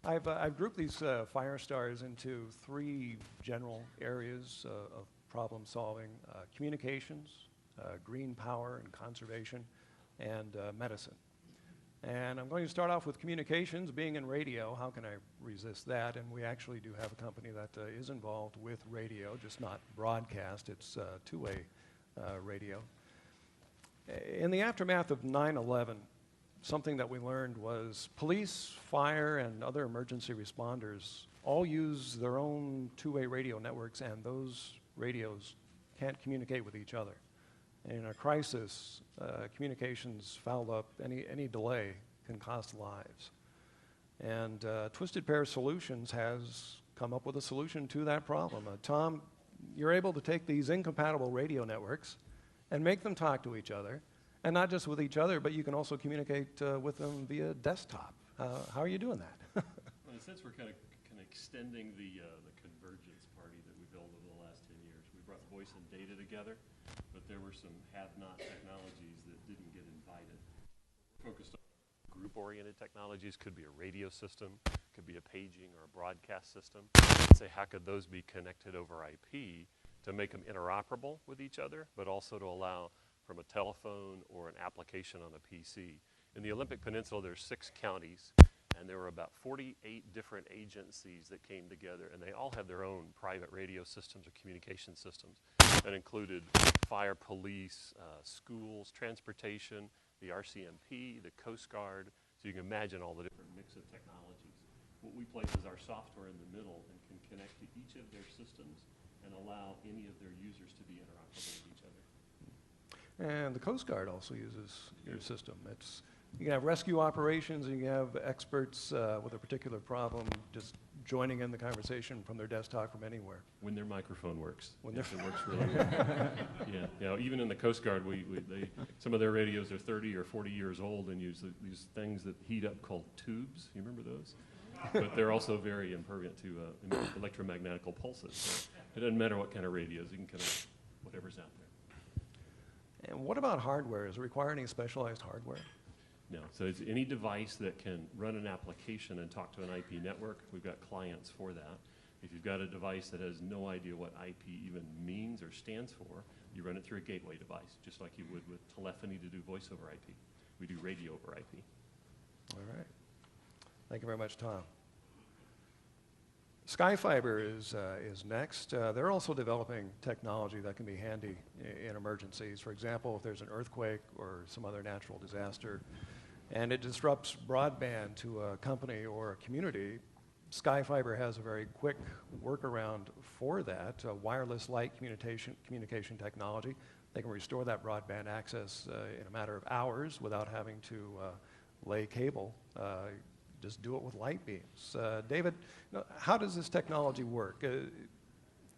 I've grouped these fire stars into three general areas of problem solving: communications, green power and conservation, and medicine. And I'm going to start off with communications. Being in radio, how can I resist that? And we actually do have a company that is involved with radio, just not broadcast. It's two-way radio. In the aftermath of 9/11, something that we learned was police, fire, and other emergency responders all use their own two-way radio networks, and those radios can't communicate with each other. In a crisis, communications fouled up, any delay can cost lives. And Twisted Pair Solutions has come up with a solution to that problem. Tom, you're able to take these incompatible radio networks and make them talk to each other, and not just with each other, but you can also communicate with them via desktop. How are you doing that? Well, in a sense, we're kind of extending the convergence party that we built over the last 10 years. We brought voice and data together, but there were some have-not technologies that didn't get invited. We're focused on group-oriented technologies. Could be a radio system, could be a paging or a broadcast system. Say, how could those be connected over IP to make them interoperable with each other, but also to allow from a telephone or an application on a PC. In the Olympic Peninsula, there's 6 counties, and there were about 48 different agencies that came together, and they all had their own private radio systems or communication systems that included fire, police, schools, transportation, the RCMP, the Coast Guard, so you can imagine all the different mix of technologies. What we place is our software in the middle and can connect to each of their systems and allow any of their users to be interoperable with each other. And the Coast Guard also uses your system. You can have rescue operations, and you can have experts with a particular problem just joining in the conversation from their desktop from anywhere. When their microphone works. When yes, it works really well. Yeah, you know, even in the Coast Guard, some of their radios are 30 or 40 years old and use these things that heat up called tubes. You remember those? But they're also very impervious to electromagnetic pulses. So it doesn't matter what kind of radios, you can connect whatever's out there. And what about hardware? Does it require any specialized hardware? No, so it's any device that can run an application and talk to an IP network. We've got clients for that. If you've got a device that has no idea what IP even means or stands for, you run it through a gateway device, just like you would with telephony to do voice over IP. We do radio over IP. All right. Thank you very much, Tom. Skyfiber is next. They're also developing technology that can be handy in emergencies. For example, if there's an earthquake or some other natural disaster, and it disrupts broadband to a company or a community, Skyfiber has a very quick workaround for that, wireless light communication technology. They can restore that broadband access in a matter of hours without having to lay cable. Just do it with light beams. David, how does this technology work?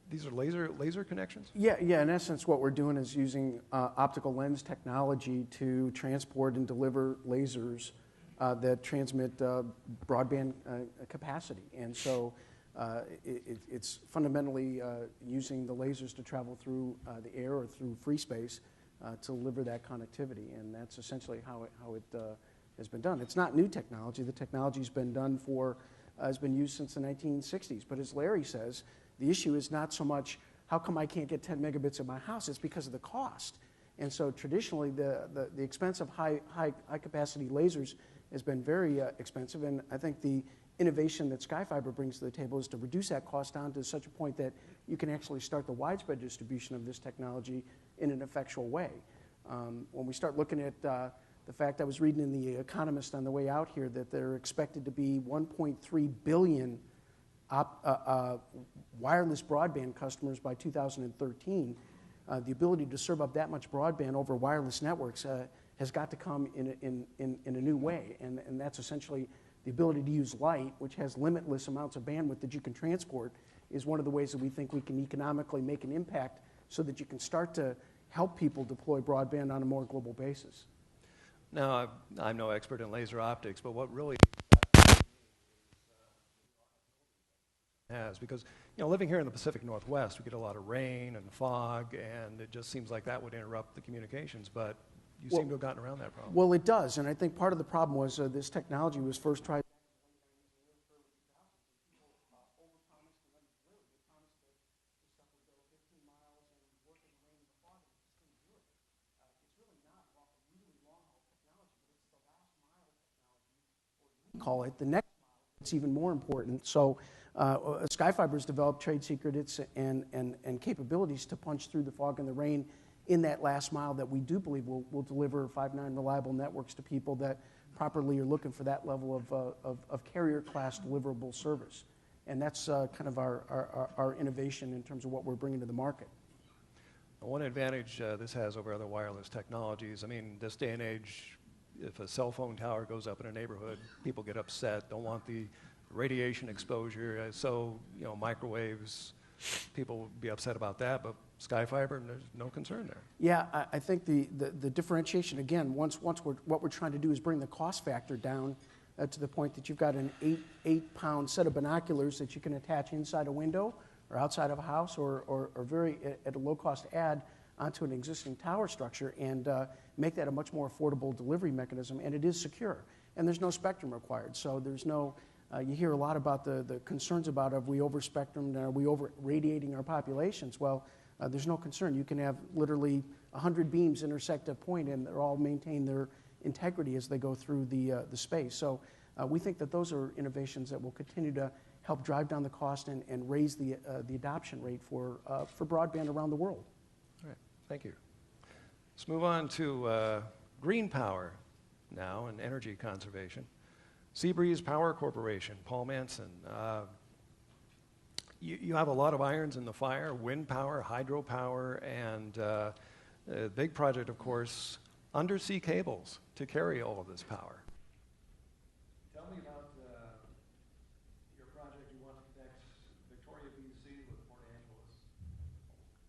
These are laser connections? Yeah. In essence, what we're doing is using optical lens technology to transport and deliver lasers that transmit broadband capacity. And so it's fundamentally using the lasers to travel through the air or through free space to deliver that connectivity. And that's essentially how it has been done. It's not new technology. The technology's been has been used since the 1960s. But as Larry says, the issue is not so much how come I can't get 10 megabits in my house. It's because of the cost. And so traditionally, the expense of high capacity lasers has been very expensive. And I think the innovation that Skyfiber brings to the table is to reduce that cost down to such a point that you can actually start the widespread distribution of this technology in an effectual way. When we start looking at the fact, I was reading in The Economist on the way out here that there are expected to be 1.3 billion wireless broadband customers by 2013. The ability to serve up that much broadband over wireless networks has got to come in a new way, and that's essentially the ability to use light, which has limitless amounts of bandwidth that you can transport, is one of the ways that we think we can economically make an impact so that you can start to help people deploy broadband on a more global basis. Now, I'm no expert in laser optics, but what really has, because living here in the Pacific Northwest, we get a lot of rain and fog, and it just seems like that would interrupt the communications, but you seem to have gotten around that problem. Well, it does, and I think part of the problem was this technology was first tried call it, the next it's even more important. So Skyfiber's developed trade secrets and capabilities to punch through the fog and the rain in that last mile that we do believe will deliver 5.9 reliable networks to people that properly are looking for that level of carrier class deliverable service. And that's kind of our innovation in terms of what we're bringing to the market. One advantage this has over other wireless technologies, I mean, this day and age, if a cell phone tower goes up in a neighborhood, people get upset, don't want the radiation exposure, so, you know, microwaves, people would be upset about that, but Skyfiber, there's no concern there. Yeah, I think the differentiation, again, what we're trying to do is bring the cost factor down to the point that you've got an 8-pound set of binoculars that you can attach inside a window or outside of a house or very at a low-cost add onto an existing tower structure and make that a much more affordable delivery mechanism, and it is secure. And there's no spectrum required, so there's no, you hear a lot about the concerns about are we over-spectrumed, are we over-radiating our populations? Well, there's no concern. You can have literally 100 beams intersect a point and they'll all maintain their integrity as they go through the space. So we think that those are innovations that will continue to help drive down the cost and raise the adoption rate for broadband around the world. All right, thank you. Let's move on to green power now and energy conservation. Seabreeze Power Corporation, Paul Manson. You have a lot of irons in the fire, wind power, hydropower, and a big project, of course, undersea cables to carry all of this power. Tell me about your project. You want to connect Victoria, BC with Port Angeles.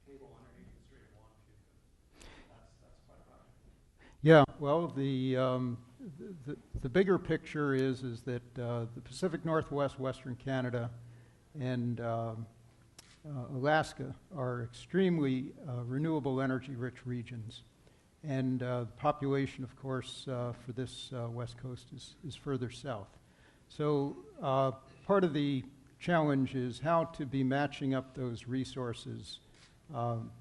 Cable underneath the Strait of Juan. That's quite a project. Yeah, well, the bigger picture is that the Pacific Northwest, Western Canada, and Alaska are extremely renewable energy-rich regions. And the population, of course, for this West Coast is further south. So part of the challenge is how to be matching up those resources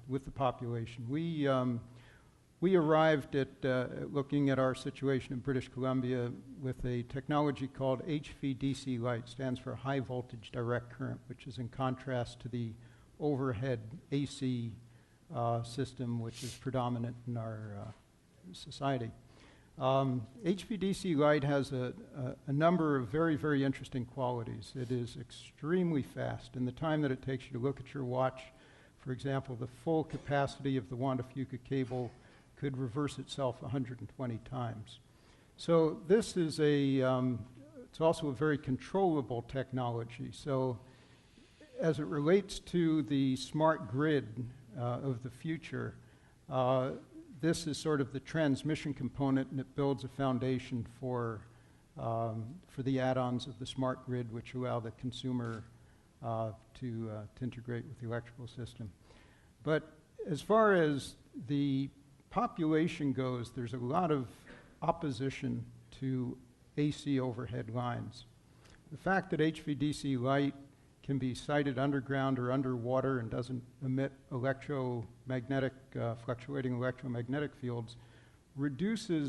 with the population. We arrived at looking at our situation in British Columbia with a technology called HVDC Light, stands for High Voltage Direct Current, which is in contrast to the overhead AC system, which is predominant in our society. HVDC Light has a number of very, very interesting qualities. It is extremely fast. In the time that it takes you to look at your watch, for example, the full capacity of the Juan de Fuca cable could reverse itself 120 times. So this is it's also a very controllable technology. So as it relates to the smart grid of the future, this is sort of the transmission component, and it builds a foundation for the add-ons of the smart grid, which allow the consumer to integrate with the electrical system. But as far as the population goes, there's a lot of opposition to AC overhead lines. The fact that HVDC Light can be sited underground or underwater and doesn't emit fluctuating electromagnetic fields reduces